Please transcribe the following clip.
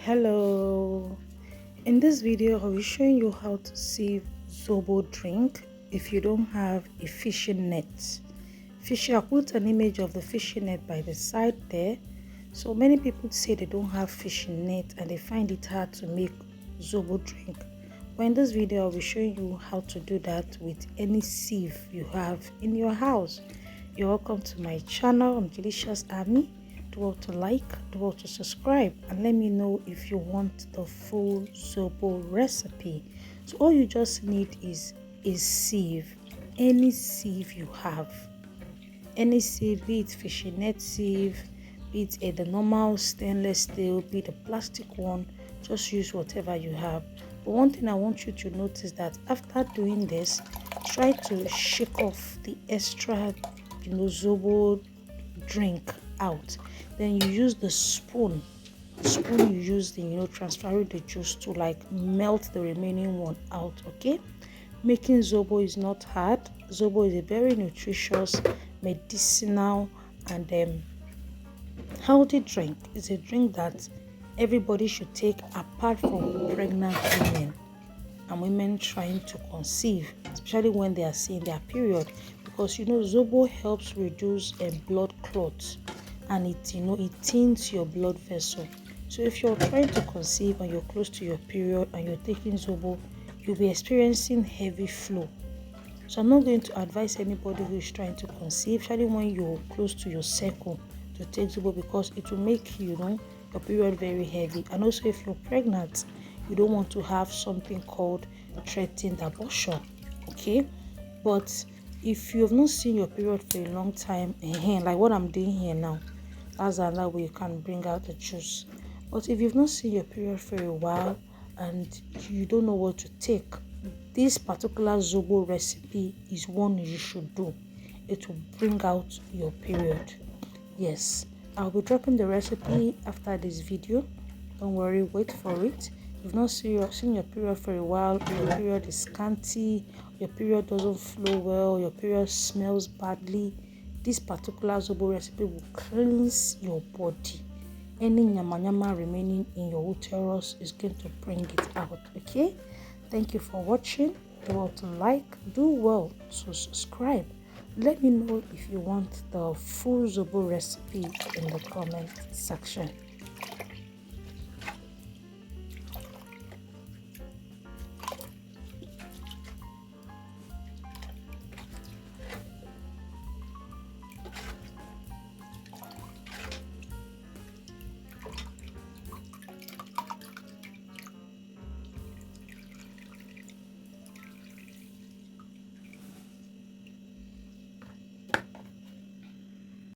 Hello, in this video I'll be showing you how to save Zobo drink if you don't have a fishing net. I'll put an image of the fishing net by the side there. So many people say they don't have fishing net and they find it hard to make Zobo drink. But in this video I'll be showing you how to do that with any sieve you have in your house. You're welcome to my channel. I'm Delicious Army. Do well to like, do well to subscribe, and let me know if you want the full Zobo recipe. So all you just need is a sieve, any sieve you have, any sieve, be it fishing net sieve, be it the normal stainless steel, be it a plastic one. Just use whatever you have. But one thing I want you to notice that after doing this, try to shake off the extra Zobo drink out. Then you use the spoon you use in transferring the juice to like melt the remaining one out. Okay, making Zobo is not hard. Zobo is a very nutritious, medicinal, and healthy drink. It's a drink that everybody should take, apart from pregnant women and women trying to conceive, especially when they are seeing their period, because Zobo helps reduce blood clots, and it thins your blood vessel. So if you're trying to conceive and you're close to your period and you're taking Zobo, you'll be experiencing heavy flow. So I'm not going to advise anybody who is trying to conceive, especially when you're close to your cycle, to take Zobo, because it will make your period very heavy. And also if you're pregnant, you don't want to have something called threatened abortion. Okay, but if you have not seen your period for a long time, like what I'm doing here now, that's another way you can bring out the juice. But if you've not seen your period for a while and you don't know what to take, this particular Zobo recipe is one you should do. It will bring out your period. Yes, I'll be dropping the recipe after this video. Don't worry, wait for it. If you've not seen your period for a while, your period is scanty, your period doesn't flow well, your period smells badly, this particular Zobo recipe will cleanse your body. Any nyama remaining in your uterus is going to bring it out. Okay, thank you for watching. Do well to like, do well to subscribe. Let me know if you want the full Zobo recipe in the comment section.